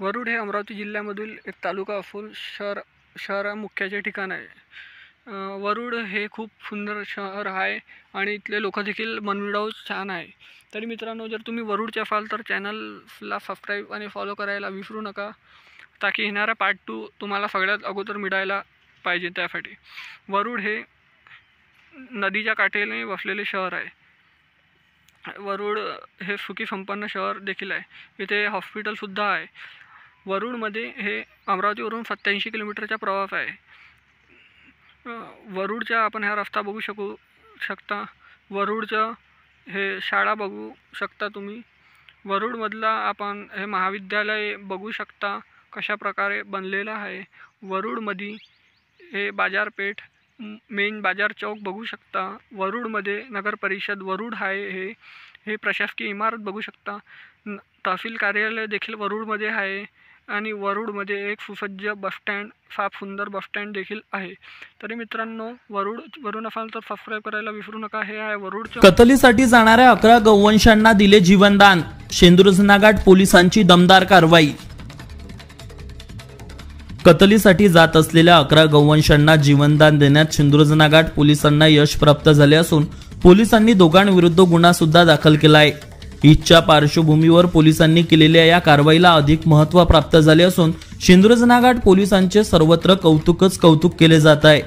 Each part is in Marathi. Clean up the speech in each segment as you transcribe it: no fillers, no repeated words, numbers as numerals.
वरुड हे अमरावती जिल्ह्यामधील एक तालुका असून शहर मुख्याचे ठिकाण आहे. वरुड हे खूप सुंदर शहर आहे आणि इथले लोक देखील मनमिळावू छान आहे. तरी मित्रांनो, जर तुम्ही वरुडचे असाल तर चॅनलला सबस्क्राईब आणि फॉलो करायला विसरू नका, ताकी येणारा पार्ट 2 तुम्हाला सगळ्यात अगोदर मिळायला पाहिजे. त्यासाठी वरुड हे नदीच्या काठेने वसलेले शहर आहे. वरुड हे सुखी संपन्न शहर देखील आहे. इथे हॉस्पिटलसुद्धा आहे. वरुडमध्ये हे अमरावतीवरून 87 किलोमीटरचा प्रवास आहे. वरुडचा आपण हा रस्ता बघू शकता. वरुडचं हे शाळा बघू शकता तुम्ही. वरुडमधला आपण हे महाविद्यालय बघू शकता कशा प्रकारे बनलेलं आहे. वरुडमध्ये हे बाजारपेठ मेन बाजार चौक बघू शकता. वरुडमध्ये नगर परिषद वरुड आहे. हे प्रशासकीय इमारत बघू शकता. तहसील कार्यालय देखील वरुडमध्ये आहे आणि वरुडमध्ये एक सुसज्ज बसस्टँड, साफ सुंदर बसस्टँड देखील आहे. तरी मित्रांनो, वरुड असाल तर सबस्क्राईब करायला विसरू नका. हे आहे वरुडचं. कतलीसाठी जाणाऱ्या 11 गौवंशांना दिले जीवनदान. शेंदुरजनाघाट पोलिसांची दमदार कारवाई. कतलीसाठी जात असलेल्या 11 गौवंशांना जीवनदान देण्यात शेंदुरजनाघाट पोलिसांना यश प्राप्त झाले असून पोलिसांनी दोघांविरुद्ध गुन्हा सुद्धा दाखल केला आहे. ईदच्या पार्श्वभूमीवर पोलिसांनी केलेल्या या कारवाईला अधिक महत्त्व प्राप्त झाले असून शेंदुरजनाघाट पोलिसांचे सर्वत्र कौतुक केले जात आहे.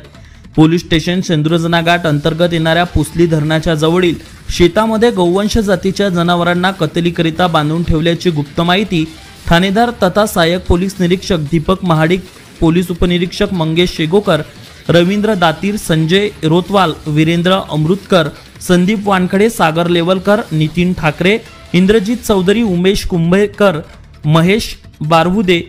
पोलीस स्टेशन शेंदुरजनाघाट अंतर्गत येणाऱ्या पुसली धरणाच्या जवळील शेतामध्ये गौवंश जातीच्या जनावरांना कतलीकरिता बांधून ठेवल्याची गुप्त माहिती ठाणेदार तथा सहाय्यक पोलीस निरीक्षक दीपक महाडिक, पोलीस उपनिरीक्षक मंगेश शेगोकर, रवींद्र दातीर, संजय रोतवाल, वीरेंद्र अमृतकर, संदीप वानखडे, सागर लेवलकर, नितीन ठाकरे, इंद्रजित चौधरी, उमेश कुंभेकर, महेश बारवुदे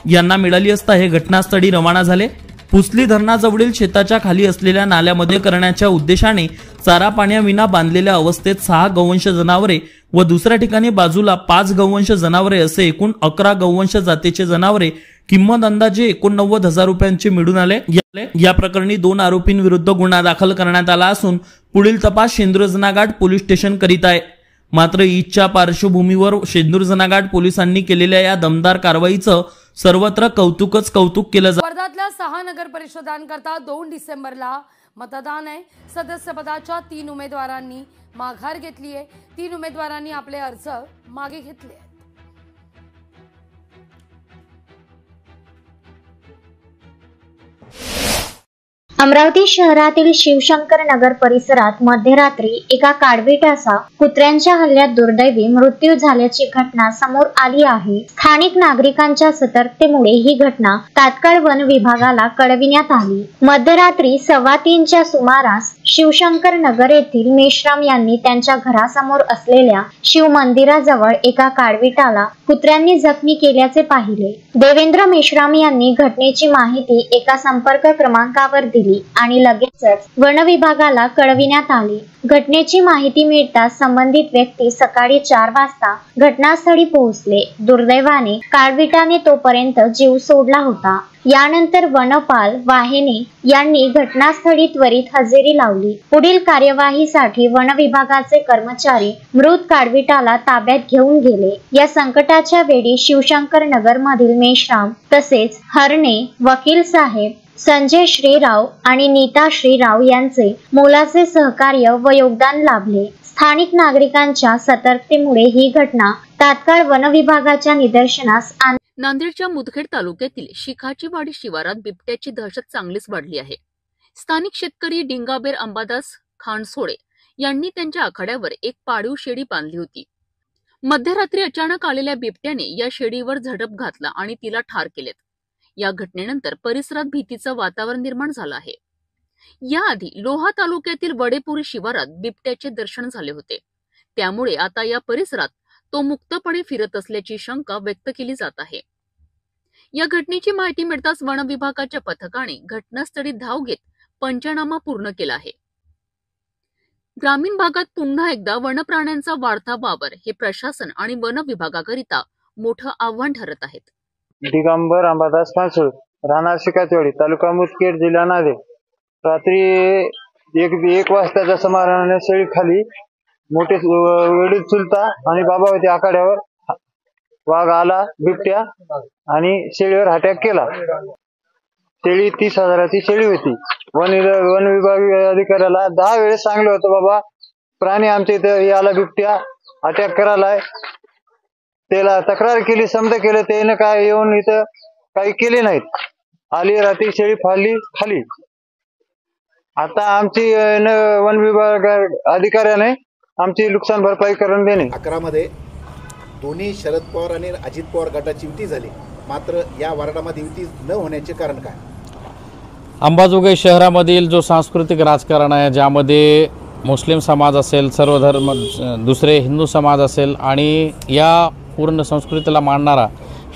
यांना मिळाली असता हे घटनास्थळी रवाना झाले. पुसली धरणाजवळील शेताच्या खाली असलेल्या नाल्यामध्ये करण्याच्या उद्देशाने चारा पाण्याविना बांधलेल्या अवस्थेत 6 गौवंश जनावरे व दुसऱ्या ठिकाणी बाजूला 5 गौवंश जनावरे असे एकूण 11 गौवंश जातीचे जनावरे किंमत अंदाजे 89,000 रुपयांचे मिळून आले. या प्रकरणी 2 आरोपींविरुद्ध गुन्हा दाखल करण्यात आला असून पुढील तपास शेंदुरजनाघाट पोलीस स्टेशन करीत आहे. मात्र ईदच्या पार्श्वभूमीवर शेंदुरजनाघाट पोलिसांनी केलेल्या या दमदार कारवाईचं सर्वत्र कौतुक केलं जात. वर्ध्यातल्या 6 नगर परिषदांकरता 2 डिसेंबरला मतदान आहे. सदस्यपदाच्या 3 उमेदवारांनी माघार घेतली आहे. 3 उमेदवारांनी आपले अर्ज मागे घेतले. अमरावती शहरातील शिवशंकर नगर परिसरात मध्यरात्री एका काडविटाचा कुत्र्यांच्या हल्ल्यात दुर्दैवी मृत्यू झाल्याची घटना समोर आली आहे. स्थानिक नागरिकांच्या सतर्कतेमुळे ही घटना तात्काळ वन विभागाला कळविण्यात आली. मध्यरात्री 2:15च्या सुमारास शिवशंकर नगर येथील मेश्राम यांनी त्यांच्या घरासमोर असलेल्या शिव मंदिराजवळ एका काडविटाला कुत्र्यांनी जखमी केल्याचे पाहिले. देवेंद्र मेश्राम यांनी घटनेची माहिती एका संपर्क क्रमांकावर दिली आणि लगेचच वन विभागाला कळविण्यात आले. घटनेची माहिती मिळताच संबंधित व्यक्ती सकाळी 4 वाजता घटनास्थळी पोहोचले. दुर्दैवाने काडविटाने तोपर्यंत जीव सोडला होता. यानंतर वनपाल वाहेने यांनी घटनास्थळी त्वरित हजेरी लावली. पुढील कार्यवाहीसाठी वन विभागाचे कर्मचारी मृत काडविटाला ताब्यात घेऊन गेले. या संकटाच्या वेळी शिवशंकर नगर मधील मेश्राम तसेच हरणे, वकील साहेब, संजय श्रीराव आणि नीता श्रीराव यांचे मोलाचे सहकार्य व योगदान लाभले. स्थानिक नागरिकांच्या सतर्कतेमुळे ही घटना तात्काळ वन विभागाच्या निदर्शनास आली. नांदेडच्या मुदखेड तालुक्यातील शिखाचीवाडी शिवारात बिबट्याची दहशत चांगलीच वाढली आहे. स्थानिक शेतकरी डिंगाबेर अंबादास खानसोडे यांनी त्यांच्या आखाड्यावर एक पाळीव शेळी बांधली होती. मध्यरात्री अचानक आलेल्या बिबट्याने या शेळीवर झडप घातला आणि तिला ठार केलेत. या घटनेनंतर परिसरात भीतीचं वातावरण निर्माण झालं आहे. याआधी लोहा तालुक्यातील वडेपुरी शिवारात बिबट्याचे दर्शन झाले होते. त्यामुळे आता या परिसरात तो मुक्तपणे फिरत असल्याची शंका व्यक्त केली जात आहे. या घटनेची माहिती मिळताच वन विभागाच्या पथकाने घटनास्थळी धाव घेत पंचनामा पूर्ण केला आहे. ग्रामीण भागात पुन्हा एकदा वनप्राण्यांचा वाढता वावर हे प्रशासन आणि वन विभागाकरिता मोठं आव्हान ठरत आहेत. दिगंबर अंबादास खानसोडे, राहणार शिखाचीवाडी, तालुका मुदखेड, जिल्हा नांदेड. रात्री एक वाजताच्या सुमाराने शेळी खाली मोठे वडील चुलता आणि बाबा होते आखाड्यावर. वाघ आला, बिबट्या, आणि शेळीवर अटॅक केला. शेळी 30,000ची शेळी होती. वन विभाग अधिकाऱ्याला 10 वेळेस सांगलं होतं, बाबा प्राणी आमच्या इथं याला बिबट्या अटॅक करायलाय. त्याला तक्रार केली, समजा केलं, त्यानं काय येऊन इथं काही केले नाहीत. आली रात्री शेळी फाडली खाली. आता आमची वन विभाग अधिकाऱ्याने आमची नुकसान भरपाई करून देणे. 11 मध्ये दोन्ही शरद पवार आणि अजित पवार गटाची युती झाली, मात्र या वार्डामध्ये युती न होण्याचे कारण काय? अंबाजोगाई शहरामधील जो सांस्कृतिक राजकारण आहे, ज्यामध्ये मुस्लिम समाज असेल, सर्व धर्म, दुसरे हिंदू समाज असेल आणि या पूर्ण संस्कृतीला मानणारा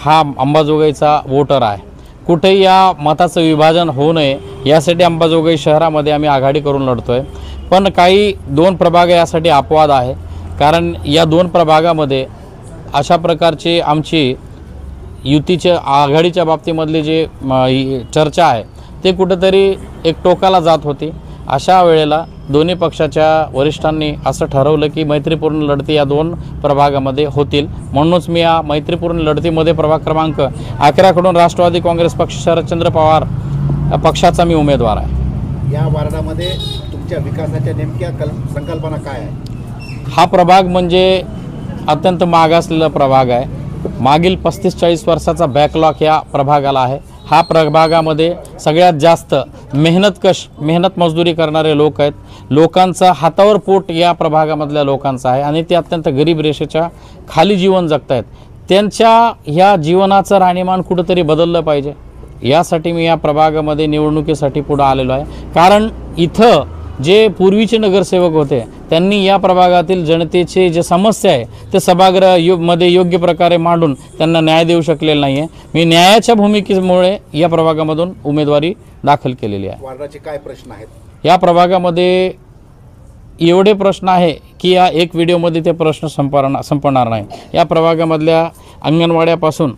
हा अंबाजोगाईचा वोटर आहे. कुठेही या मताचं विभाजन होऊ नये यासाठी अंबाजोगाई शहरामध्ये आम्ही आघाडी करून लढतो आहे. पण काही 2 प्रभाग यासाठी अपवाद आहे, कारण या 2 प्रभागामध्ये अशा प्रकारची आमची युतीच्या आघाडीच्या बाबतीमधली जे चर्चा आहे ते कुठेतरी एक टोकाला जात होती. अशा वेळेला दोन्ही पक्षाच्या वरिष्ठांनी असं ठरवलं की मैत्रीपूर्ण लढती या 2 प्रभागामध्ये होतील. म्हणूनच मी या मैत्रीपूर्ण लढतीमध्ये प्रभाग क्रमांक 11 कडून राष्ट्रवादी काँग्रेस पक्ष शरदचंद्र पवार पक्षाचा मी उमेदवार आहे. या वार्डामध्ये तुमच्या विकासाच्या नेमक्या संकल्पना काय आहे? हा प्रभाग म्हणजे अत्यंत मागासलेला प्रभाग आहे. मागील 35-40 वर्षाचा बॅकलॉग या प्रभागाला आहे. हा प्रभागामध्ये सगळ्यात जास्त मेहनत मजदुरी करणारे लोक आहेत. लोकांचा हातावर पोट या प्रभागामधल्या लोकांचा आहे आणि ते अत्यंत गरीब रेषेच्या खाली जीवन जगत आहेत. त्यांच्या ह्या जीवनाचं राहणीमान कुठंतरी बदललं पाहिजे. यासाठी मी या प्रभागामध्ये निवडणुकीसाठी पुढे आलेलो आहे. कारण इथं जे पूर्वीचे नगरसेवक होते त्यांनी या प्रभागातील जनतेचे जे समस्या आहे ते सभागृह मध्ये योग्य प्रकारे मांडून त्यांना न्याय देऊ शकलेला नाही आहे. मी न्यायाच्या भूमिकेमुळे या प्रभागामधून उमेदवारी दाखल केलेली आहे. वार्डाचे काय प्रश्न आहेत? या प्रभागामध्ये एवढे प्रश्न आहे की या एक व्हिडिओमध्ये ते प्रश्न संपणार नाही. या प्रभागामधल्या अंगणवाड्यापासून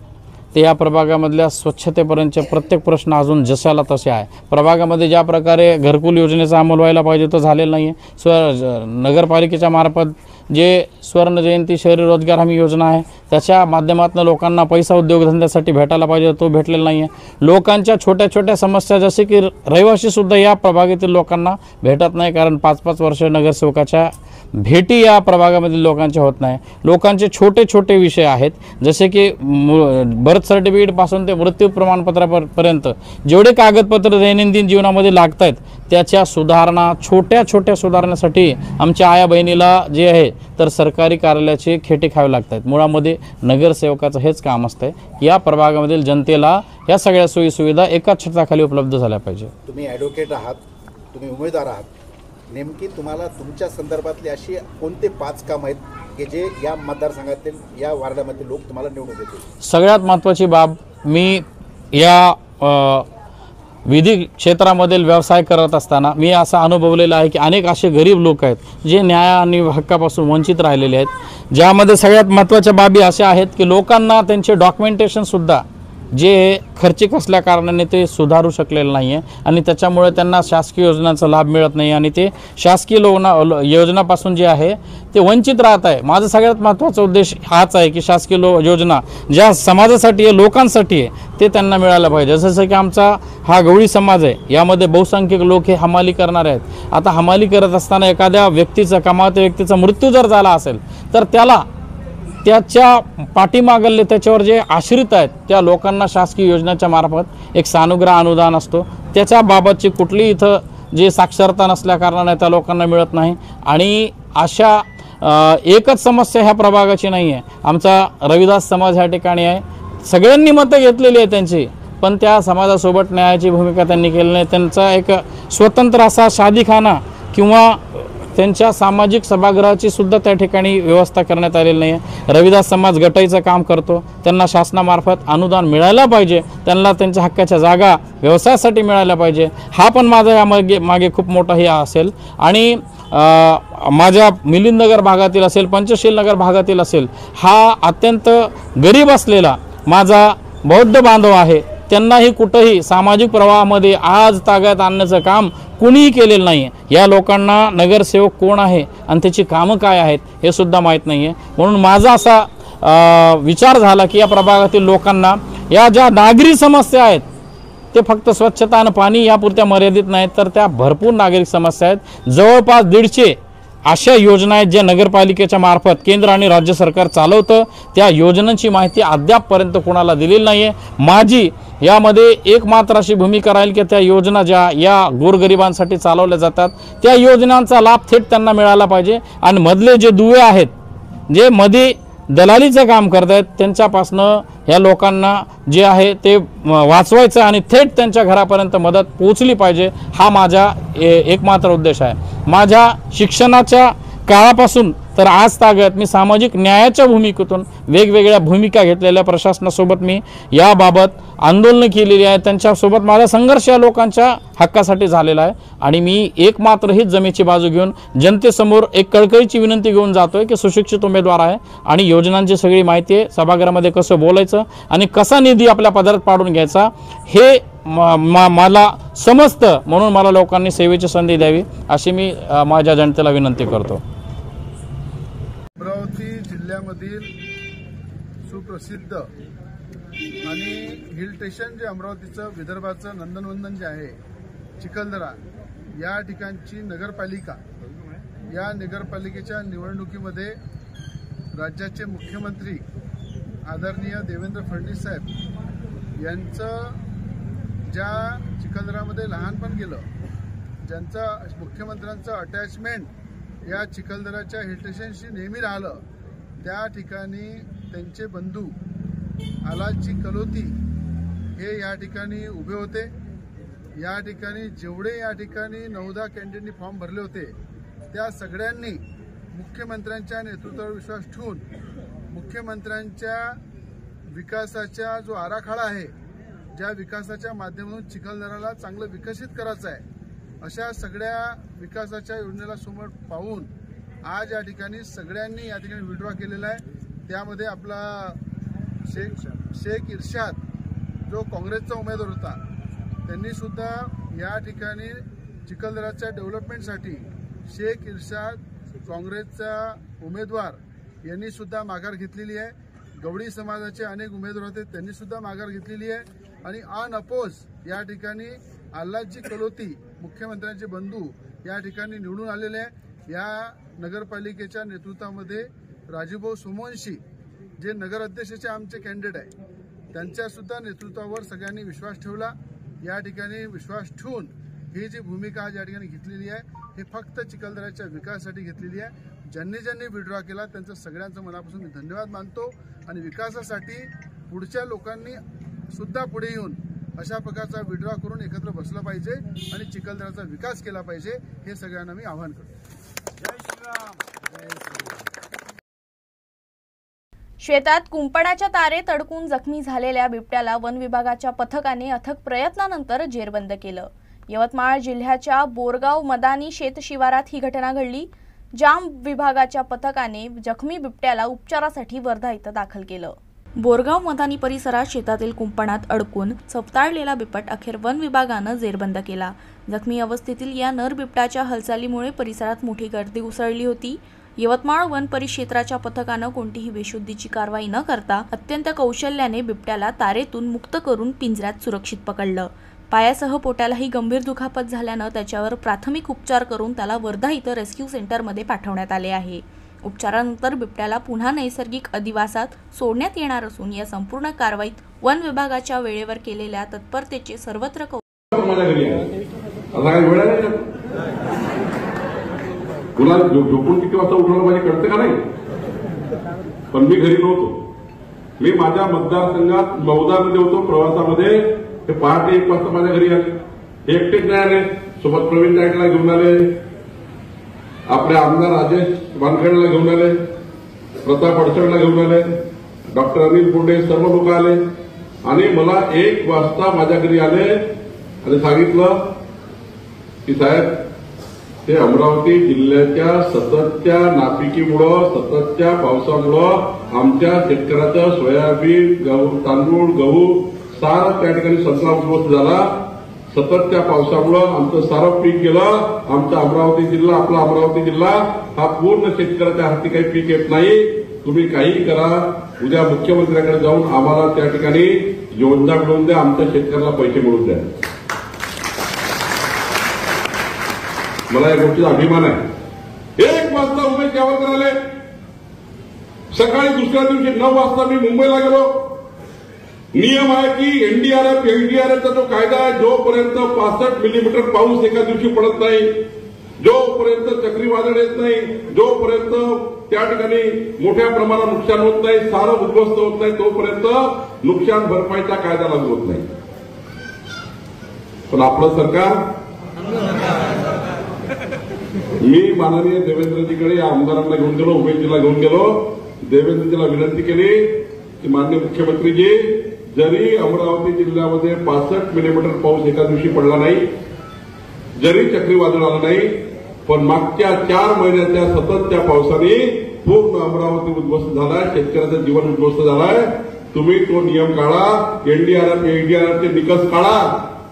ते या प्रभागामधल्या स्वच्छतेपर्यंतचे प्रत्येक प्रश्न अजून जशाला तसे आहे. प्रभागामध्ये ज्या प्रकारे घरकुल योजनेचा अंमल व्हायला पाहिजे तो झालेला नाही आहे. नगरपालिकेच्या मार्फत जे स्वर्ण जयंती शहरी रोजगार हमी योजना आहे त्याच्या माध्यमातून लोकांना पैसा उद्योगधंद्यासाठी भेटायला पाहिजे तो भेटलेला नाही आहे. लोकांच्या छोट्या छोट्या समस्या जसे की रहिवाशीसुद्धा या प्रभागातील लोकांना भेटत नाही, कारण 5-5 वर्ष नगरसेवकाच्या भेटी या प्रभागामधील लोकांच्या होत नाही. लोकांचे छोटे छोटे विषय आहेत, जसे की बर्थ सर्टिफिकेटपासून ते मृत्यू प्रमाणपत्रापर्यंत जेवढे कागदपत्र दैनंदिन जीवनामध्ये लागत आहेत त्याच्या सुधारणा, छोट्या छोट्या सुधारण्यासाठी आमच्या आया बहिणीला जे आहे तर सरकारी कार्यालयाचे खेटे खावे लागत आहेत. मुळामध्ये नगरसेवकाचं हेच काम असतं या प्रभागामधील जनतेला या सगळ्या सोयीसुविधा एकाच छताखाली उपलब्ध झाल्या पाहिजे. तुम्ही ॲडव्होकेट आहात, तुम्ही उमेदवार आहात, नेमकी तुम्हाला तुमच्या संदर्भातले अशी कोणते 5 काम आहेत की जे या मतदारसंघातील या वार्डामध्ये लोक तुम्हाला निवडून देतील? सगळ्यात महत्त्वाची बाब, मी या विधी क्षेत्रामधील व्यवसाय करत असताना मी असं अनुभवलेलं आहे की अनेक असे गरीब लोक आहेत जे न्याय आणि हक्कापासून वंचित राहिलेले आहेत. ज्यामध्ये सगळ्यात महत्त्वाच्या बाबी अशा आहेत की लोकांना त्यांचे डॉक्युमेंटेशनसुद्धा जे खर्चिक असल्या कारणाने ते सुधारू शकलेलं नाही आहे आणि त्याच्यामुळे त्यांना शासकीय योजनांचा लाभ मिळत नाही आणि ते शासकीय योजनापासून जे आहे ते वंचित राहत आहे. माझा सगळ्यात महत्त्वाचा उद्देश हाच आहे की शासकीय योजना ज्या समाजासाठी आहे, लोकांसाठी आहे, ते त्यांना मिळायला पाहिजे. जसं की आमचा हा गवळी समाज आहे, यामध्ये बहुसंख्यक लोक हे हमाली करणारे आहेत. आता हमाली करत असताना एखाद्या व्यक्तीचा, कमावत्या व्यक्तीचा मृत्यू जर झाला असेल तर त्याच्या पाठीमागले त्याच्यावर जे आश्रित आहेत त्या लोकांना शासकीय योजनेच्या मार्फत एक सानुग्रह अनुदान असतो, त्याच्या बाबतची कुठली इथं जे साक्षरता नसल्या कारणाने त्या लोकांना मिळत नाही. आणि अशा एकच समस्या ह्या प्रभागाची नाही आहे. आमचा रविदास समाज ह्या ठिकाणी आहे, सगळ्यांनी मतं घेतलेली आहे त्यांची, पण त्या समाजासोबत न्यायाची भूमिका त्यांनी केली नाही. त्यांचा एक स्वतंत्र असा शादीखाना किंवा त्यांच्या सामाजिक सभागृहाची सुद्धा त्या ठिकाणी व्यवस्था करण्यात आलेली नाही आहे. रविदास समाज गटाईचं काम करतो, त्यांना शासनामार्फत अनुदान मिळायला पाहिजे, त्यांना त्यांच्या हक्काच्या जागा व्यवसायासाठी मिळायला पाहिजे. हा पण माझा यामागे खूप मोठा हे असेल. आणि माझ्या मिलिंदनगर भागातील असेल, पंचशील नगर भागातील असेल, हा अत्यंत गरीब असलेला माझा बौद्ध बांधव आहे. त्यांनाही कुठंही सामाजिक प्रवाहामध्ये आज तागात आणण्याचं काम कुणीही केलेलं नाही आहे. या लोकांना नगरसेवक कोण आहे आणि त्याची कामं काय आहेत हे सुद्धा माहीत नाही आहे. म्हणून माझा असा विचार झाला की या प्रभागातील लोकांना या ज्या नागरी समस्या आहेत ते फक्त स्वच्छता आणि पाणी यापुरत्या मर्यादित नाहीत, तर त्या भरपूर नागरिक समस्या आहेत. जवळपास 150 अशा योजना आहेत ज्या नगरपालिकेच्या मार्फत केंद्र आणि राज्य सरकार चालवतं. त्या योजनांची माहिती अद्यापपर्यंत कोणाला दिलेली नाही आहे. माझी यामध्ये एकमात्र अशी भूमिका राहील की त्या योजना ज्या या गोरगरिबांसाठी चालवल्या जातात त्या योजनांचा लाभ थेट त्यांना मिळाला पाहिजे. आणि मधले जे दुवे आहेत, जे मध्ये दलालीचं काम करत आहेत, त्यांच्यापासनं ह्या लोकांना जे आहे ते वाचवायचं आणि थेट त्यांच्या घरापर्यंत मदत पोहोचली पाहिजे, हा माझा एकमात्र उद्देश आहे. माझ्या शिक्षणाच्या काळापासून तर आज तागत मी सामाजिक न्यायाच्या भूमिकेतून वेगवेगळ्या भूमिका घेतलेल्या प्रशासनासोबत मी याबाबत आंदोलनं केलेली आहे. त्यांच्यासोबत माझा संघर्ष या लोकांच्या हक्कासाठी झालेला आहे. आणि मी एकमात्र हीच जमेची बाजू घेऊन जनतेसमोर एक कळकळीची विनंती घेऊन जातोय की सुशिक्षित उमेदवार आहे आणि योजनांची सगळी माहिती आहे, सभागृहामध्ये कसं बोलायचं आणि कसा निधी आपल्या पदरात पाडून घ्यायचा हे मला समजतं. म्हणून मला लोकांनी सेवेची संधी द्यावी अशी मी माझ्या जनतेला विनंती करतो. अमरावती जिल्ह्यामधील सुप्रसिद्ध आणि हिल स्टेशन जे अमरावतीचं विदर्भाचं नंदनवंदन जे आहे चिखलदरा, या ठिकाणची नगरपालिका, या नगरपालिकेच्या निवडणुकीमध्ये राज्याचे मुख्यमंत्री आदरणीय देवेंद्र फडणवीस साहेब यांचं ज्या चिखलदरामध्ये लहानपण गेलं, ज्यांचं मुख्यमंत्र्यांचं अटॅचमेंट या चिखलदराच्या हिल स्टेशनशी नेहमी राहिलं, त्या ठिकाणी त्यांचे बंधू आलाजी कलोती हे या ठिकाणी उभे होते. या ठिकाणी जेवढे या ठिकाणी 9-10 कॅन्डिडेटनी फॉर्म भरले होते त्या सगळ्यांनी मुख्यमंत्र्यांच्या नेतृत्वावर विश्वास ठेवून मुख्यमंत्र्यांच्या विकासाचा जो आराखडा आहे, ज्या विकासाच्या माध्यमातून चिखलदराला चांगलं विकसित करायचं आहे, अशा सगळ्या विकासाच्या योजनेला समोर पाहून आज या ठिकाणी सगळ्यांनी या ठिकाणी विड्रॉ केलेला आहे. त्यामध्ये आपला शेख इर्शाद जो काँग्रेसचा उमेदवार होता त्यांनी सुद्धा या ठिकाणी चिखलदराच्या डेव्हलपमेंटसाठी शेख इर्शाद काँग्रेसचा उमेदवार यांनी सुद्धा माघार घेतलेली आहे. गवळी समाजाचे अनेक उमेदवार होते, त्यांनी सुद्धा माघार घेतलेली आहे. आणि अनअपोज या ठिकाणी आल्हादजी कलोती मुख्यमंत्र्यांचे बंधू या ठिकाणी निवडून आलेले आहे. या नगरपालिकेच्या नेतृत्वामध्ये राजूभाऊ सोमवंशी जे नगर अध्यक्षाचे आमचे कॅन्डिडेट आहे, त्यांच्या सुद्धा नेतृत्वावर सगळ्यांनी विश्वास ठेवला. या ठिकाणी विश्वास ठेवून ही जी भूमिका आज या ठिकाणी घेतलेली आहे हे फक्त चिखलदराच्या विकासासाठी घेतलेली आहे. ज्यांनी ज्यांनी विड्रॉ केला त्यांचं सगळ्यांचं मनापासून मी धन्यवाद मानतो. आणि विकासासाठी पुढच्या लोकांनी सुद्धा पुढे येऊन अशा प्रकारचा विड्रॉ करून एकत्र बसलं पाहिजे आणि चिखलदराचा विकास केला पाहिजे, हे सगळ्यांना मी आवाहन करतो. जय श्रीराम. जय श्रीराम. शेतात कुंपणाच्या तारेत अडकून जखमी झालेल्या बिबट्याला वन विभागाच्या पथकाने अथक प्रयत्नानंतर जेरबंद केलं. यवतमाळ जिल्ह्याच्या बोरगाव मदानी शेत शिवारात ही घटना घडली. जाम विभागाच्या पथकाने जखमी बिबट्याला उपचारासाठी वर्धा इथं दाखल केलं. बोरगाव मदानी परिसरात शेतातील कुंपणात अडकून चपताळलेला बिबट अखेर वन विभागानं जेरबंद केला. जखमी अवस्थेतील या नर बिबट्याच्या हालचालीमुळे परिसरात मोठी गर्दी उसळली होती. यवतमाळ वन परिक्षेत्राच्या पथकानं कोणतीही बेशुद्धीची कारवाई न करता अत्यंत कौशल्याने बिबट्याला तारेतून मुक्त करून पिंजऱ्यात सुरक्षित पकडलं. पायासह पोटालाही गंभीर दुखापत झाल्यानं त्याच्यावर प्राथमिक उपचार करून त्याला वर्धा इथं रेस्क्यू सेंटरमध्ये पाठवण्यात आले आहे. उपचारानंतर बिबट्याला पुन्हा नैसर्गिक अधिवासात सोडण्यात येणार असून या संपूर्ण कारवाईत वन विभागाच्या वेळेवर केलेल्या तत्परतेचे सर्वत्र तुला झोपून किती वाजता उठवलं पाहिजे कळतं का नाही? पण मी घरी नव्हतो. मी माझ्या मतदारसंघात मौदामध्ये होतो प्रवासामध्ये. ते पहाटे 1 वाजता माझ्या घरी आले. एकटेच नाही आले, सोबत प्रवीण नाईकला घेऊन आले, आपले आमदार राजेश वानखेडेला घेऊन आले, प्रताप अडचणला घेऊन आले, डॉक्टर अनिल बोंडे, सर्व लोक आले आणि मला 1 वाजता माझ्या घरी आले आणि सांगितलं की साहेब ते अमरावती जिल्ह्याच्या सततच्या नापिकीमुळं, सततच्या पावसामुळं आमच्या शेतकऱ्याचं सोयाबीन, गहू, तांदूळ, गहू सारं त्या ठिकाणी सगळा उद्ध्वस्त झाला. सततच्या पावसामुळं आमचं सारं पीक गेलं. आमचा अमरावती जिल्हा, आपला अमरावती जिल्हा हा पूर्ण शेतकऱ्याच्या हाती काही पीक येत नाही. तुम्ही काही करा, उद्या मुख्यमंत्र्यांकडे जाऊन आम्हाला त्या ठिकाणी योजना मिळवून द्या, आमच्या शेतकऱ्याला पैसे मिळवून द्या. मला या गोष्टीचा अभिमान आहे. 1 वाजता उमेश यावलकर आले. सकाळी दुसऱ्या दिवशी 9 वाजता मी मुंबईला गेलो. नियम आहे की एनडीआरएफचा जो कायदा आहे, जोपर्यंत 65 मिलीमीटर पाऊस एका दिवशी पडत नाही, जोपर्यंत चक्रीवादळ येत नाही, जोपर्यंत त्या ठिकाणी मोठ्या प्रमाणात नुकसान होत नाही, सारं उद्ध्वस्त होत नाही, तोपर्यंत नुकसान भरपाईचा कायदा लागू होत नाही. पण आपलं सरकार, मी माननीय देवेंद्रजीकडे या आमदारांना घेऊन गेलो, उमेशजीला घेऊन गेलो. देवेंद्रजीला विनंती केली की माननीय मुख्यमंत्रीजी, जरी अमरावती जिल्ह्यामध्ये 65 मिलीमीटर पाऊस एका दिवशी पडला नाही, जरी चक्रीवादळ आलं नाही, पण मागच्या 4 महिन्याच्या सततच्या पावसाने पूर्ण अमरावती उद्ध्वस्त झालाय, शेतकऱ्याचं जीवन उद्ध्वस्त झालाय. तुम्ही तो नियम काढा, एनडीआरएफचे निकष काढा,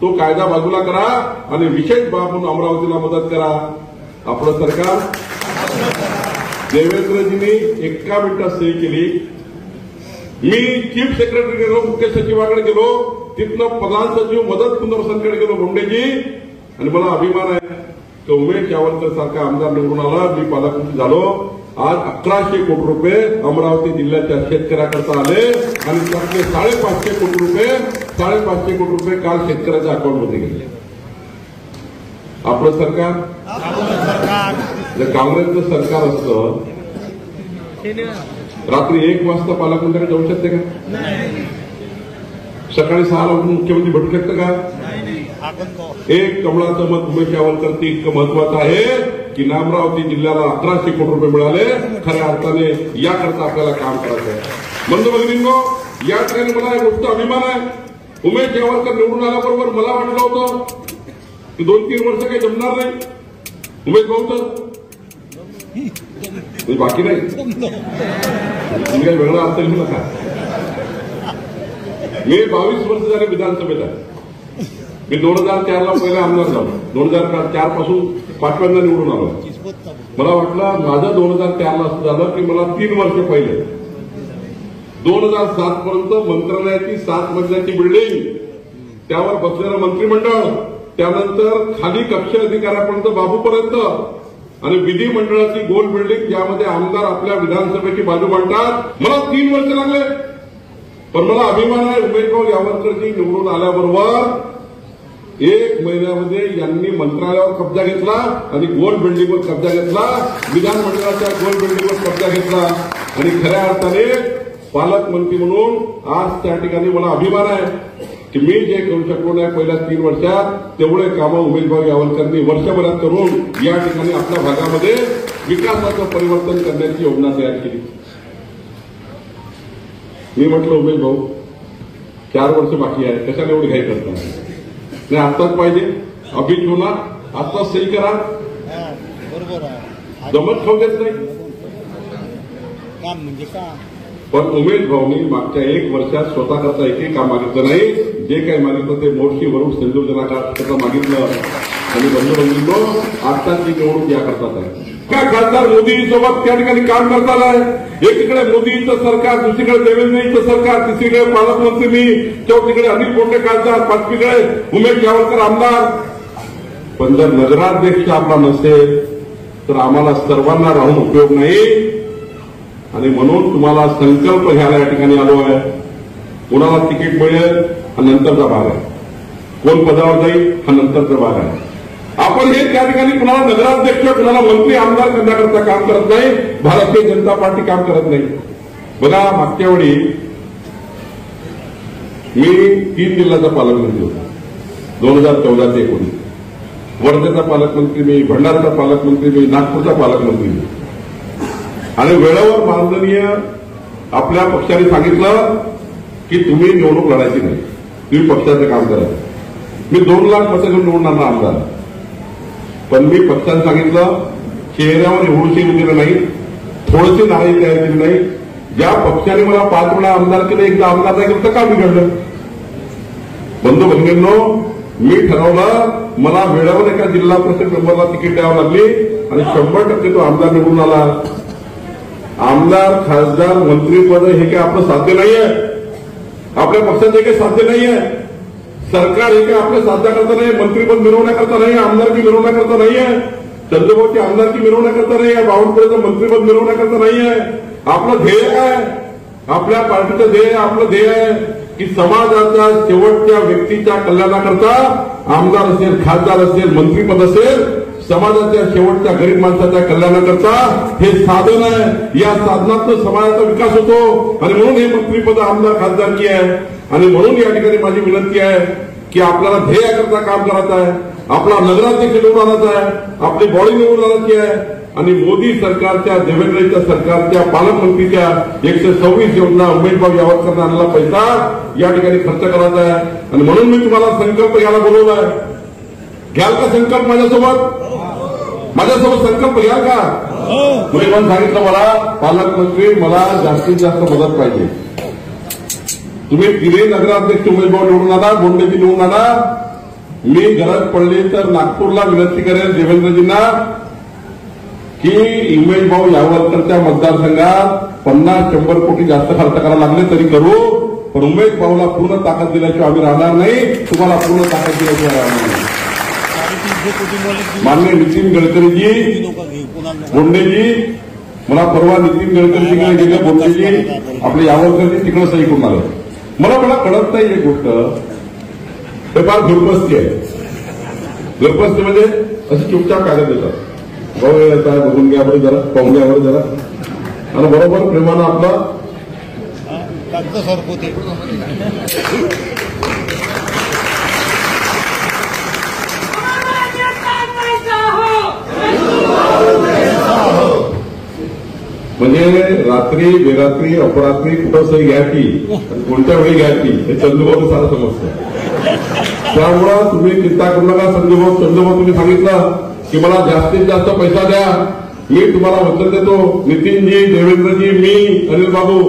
तो कायदा बाजूला करा आणि विशेष बाब म्हणून अमरावतीला मदत करा. आपलं सरकार, देवेंद्रजींनी 1 मिनिटात सही केली. मी चीफ सेक्रेटरी गेलो, मुख्य सचिवाकडे गेलो, तिथनं प्रधान सचिव मदत पुनर्वसनकडे गेलो मुंडेजी, आणि मला अभिमान आहे की उमेश यावलकर सारखा आमदार निवडून आला. मी पालकमंत्री झालो. आज 1100 कोटी रुपये अमरावती जिल्ह्याच्या शेतकऱ्याकरता आले आणि त्यातले 550 कोटी रुपये काल शेतकऱ्याच्या अकाउंटमध्ये गेले. आपलं सरकार, जर काँग्रेसचं सरकार असतं, रात्री 1 वाजता पालकमंत्र्याकडे जाऊ शकते का? सकाळी 6 ला उठून मुख्यमंत्री भेटू शकतं का? एक कमळाचं मत उमेश यावलकर ते इतकं महत्वाचं आहे की अमरावती जिल्ह्याला 1100 कोटी रुपये मिळाले. खऱ्या अर्थाने याकरता आपल्याला काम करायचं आहे. बंधू भगिनींनो, या ठिकाणी मला या गोष्ट अभिमान आहे. उमेश यावलकर निवडून आल्याबरोबर मला वाटलं होतं की 2-3 वर्ष काही जमणार नाही. उमेश भाऊचं बाकी नाही, तुम्ही काही वेगळं अर्थ घेऊ नका. मी 22 वर्ष झाले विधानसभेत आहे. मी 2004 ला पहिला आमदार झालो. 2004 पासून 5व्यांदा निवडून आलो. मला वाटलं माझं 2004 ला असं झालं की मला 3 वर्ष पहिले 2007 पर्यंत मंत्रालयाची 7 मजल्याची बिल्डिंग, त्यावर बसलेलं मंत्रिमंडळ, त्यानंतर खाली कक्ष अधिकाऱ्यापर्यंत बाबूपर्यंत, आणि विधिमंडळाची गोल बिल्डिंग ज्यामध्ये आमदार आपल्या विधानसभेची बाजू मांडतात, मला 3 वर्ष लागले. पण मला अभिमान आहे, उमेशभाऊ यावलकरजी निवडून आल्याबरोबर 1 महिन्यामध्ये यांनी मंत्रालयावर कब्जा घेतला आणि गोल बिल्डिंगवर कब्जा घेतला, विधानमंडळाच्या गोल बिल्डिंगवर कब्जा घेतला. आणि खऱ्या अर्थाने पालकमंत्री म्हणून आज त्या ठिकाणी मला अभिमान आहे की मी जे करू शकलो नाही पहिल्या 3 वर्षात, तेवढे कामं उमेशभाऊ यावलकरांनी वर्षभरात करून या ठिकाणी आपल्या भागामध्ये विकासाचं परिवर्तन करण्याची योजना तयार केली. मी म्हटलं उमेश भाऊ 4 वर्ष बाकी आहे, कशाला एवढी घाई करता? नाही, आत्ताच पाहिजे, अभिच होणार, आत्ताच सही करा. जमत खाऊ देत नाही. पण उमेश भाऊनी मागच्या 1 वर्षात स्वतः करता एकही काम मागितलं नाही. जे काही मागितलं ते मोर्शी वरून संयोजनाकरता मागितलं. आणि बंधू आत्ताची निवडणूक या करतात आहे. का खासदार मोदींसोबत त्या ठिकाणी काम करताना आहे. एकीकडे मोदींचं सरकार, दुसरीकडे देवेंद्रजींचं सरकार, तिसरीकडे पालकमंत्री मी, चौथीकडे अनिल बोंडे खासदार, पाचवीकडे उमेश यावलकर आमदार. पण जर नगराध्यक्ष आपला नसेल तर आम्हाला सर्वांना राहून उपयोग नाही. आणि म्हणून तुम्हाला संकल्प घ्यायला या ठिकाणी आलो आहे. कोणाला तिकीट मिळेल हा नंतरचा भाग आहे, कोण पदावर जाईल हा नंतरचा भाग आहे. आपण हे त्या ठिकाणी कुणाला नगराध्यक्ष, कुणाला मंत्री, आमदार करण्याकरता काम करत नाही. भारतीय जनता पार्टी काम करत नाही. बघा, मागच्या वेळी मी 3 जिल्ह्याचा पालकमंत्री होतो. 2014 ते 19. वर्धेचा पालकमंत्री मी, भंडाराचा पालकमंत्री मी, नागपूरचा पालकमंत्री मी. आणि वेळेवर माननीय आपल्या पक्षाने सांगितलं की तुम्ही निवडणूक लढायची नाही, तुम्ही पक्षाचं काम करायचं. मी 2 लाख मतं घेऊन निवडून आणला आमदार. पण मी पक्षाने सांगितलं, चेहऱ्यावर एवढीशी दिलं नाही, थोडीशी नाराजी तयार केली नाही. ज्या पक्षाने मला 5 वेळा आमदार केलं, एकदा आमदार नाही केलं तर का बिघडलं? बंधू भगिनींनो, मी ठरवलं मला वेळेवर एका जिल्हा परिषद मेंबरला तिकीट द्यावं लागली आणि 100% तो आमदार निवडून आला. आमदार, खासदार, मंत्रीपद हे काही आपलं साध्य नाहीये. आपल्या पक्षात हे काही साध्य नाहीये. सरकार हे काही आपलं साध्य करता नाही. मंत्रीपद मिळवण्याकरता नाही, आमदारकी मिळवण्याकरता नाहीये. चंद्रभाऊची आमदारकी मिळवण्याकरता नाहीये, बावनकुळेचं मंत्रीपद मिळवण्याकरता नाहीये. आपलं ध्येय काय? आपल्या पार्टीचं ध्येय, आपलं ध्येय आहे की समाजाच्या शेवटच्या व्यक्तीच्या कल्याणाकरता आमदार असेल, खासदार असेल, मंत्रीपद असेल, समाजाच्या शेवटच्या गरीब माणसाच्या कल्याणाकरता हे साधन आहे. या साधनातून समाजाचा विकास होतो आणि म्हणून हे मंत्रीपद, आमदार, खासदारकी आहे. आणि म्हणून या ठिकाणी माझी विनंती आहे की आपल्याला ध्येयाकरता काम करायचं आहे. आपला नगराध्यक्ष निवडून आणायचा आहे, आपली बॉडी निवडून आणायची आहे आणि मोदी सरकारच्या, देवेंद्रच्या सरकारच्या, पालकमंत्रीच्या 126 योजना उमेदभाऊ यावरकरांना आणलेला पैसा या ठिकाणी खर्च करायचा आहे. आणि म्हणून मी तुम्हाला संकल्प घ्यायला बोलवलाय. घ्याल का संकल्प माझ्यासोबत? माझ्यासोबत संकल्प घ्याल का? तुम्ही पण सांगितलं मला पालकमंत्री, मला जास्तीत जास्त मदत पाहिजे. तुम्ही तिन्ही नगराध्यक्ष उमेदवार निवडून आणा, बोंडेजी निवडून आणा. मी गरज पडली तर नागपूरला विनंती करेन देवेंद्रजींना की उमेदभाऊ यावरकरच्या मतदारसंघात 50-100 कोटी जास्त खर्च करायला लागले तरी करू, पण उमेदभाऊला पूर्ण ताकद दिल्याशिवाय आम्ही राहणार नाही. तुम्हाला पूर्ण ताकद दिल्याशिवाय राहणार नाही. माननीय नितीन गडकरीजी, बोंडेजी, मला परवा नितीन गडकरी तिकडे गेले, बोंडेजी आपले यावरकरजी तिकडे सही करून आले. मला कळत नाही एक गोष्ट, हे फार दुर्पस्ती आहे. दुर्पस्ती म्हणजे अशी चुपचाप कागद देतात, भाऊ येतात, बघून घ्या बरं जरा, पाहून घ्या बरं जरा, आणि बरोबर प्रेमानं आपला म्हणजे रात्री बेरात्री अपरात्री कुठं सही घ्यायची आणि कोणत्या वेळी घ्यायची हे चंद्रभाऊ सारं समजतं. त्यामुळं तुम्ही चिंता करू नका. चंद्रभाऊ तुम्ही सांगितलं की मला जास्तीत जास्त पैसा द्या, मी तुम्हाला वचन देतो. नितीनजी, देवेंद्रजी, मी, अनिल बाबू,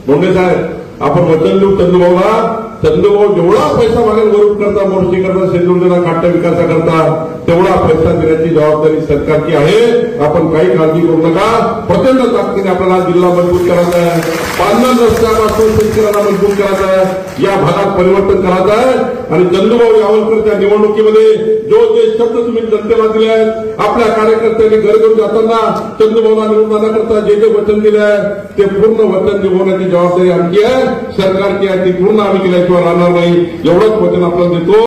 बोंडे साहेब, आपण वचन देऊ चंद्रभाऊला. चंद्रभाऊ जेवढा पैसा मागेल वरुड करता, मोर्ची करता, सेंदुर्जना काट्या विकासाकरता, तेवढा पैसा देण्याची जबाबदारी सरकारची आहे. आपण काही काळजी करू नका. प्रचंड ताकदीने आपल्याला जिल्हा मजबूत करायचा आहे. पांढर रस्त्यापासून शेतकऱ्यांना मजबूत करायचा आहे. या भागात परिवर्तन करायचं आहे. आणि चंद्रभाऊ यावरकरच्या निवडणुकीमध्ये जो जे शब्द तुम्ही जनतेला दिले आहेत, आपल्या कार्यकर्त्यांनी घरोघरी जाताना चंद्रभाऊला निवडून आणण्याकरता जे जे वचन दिले आहे ते पूर्ण वचन निभवण्याची जबाबदारी आमची आहे, सरकारची आहे. ती पूर्ण आम्ही केल्याशिवाय राहणार नाही. एवढंच वचन आपल्याला देतो.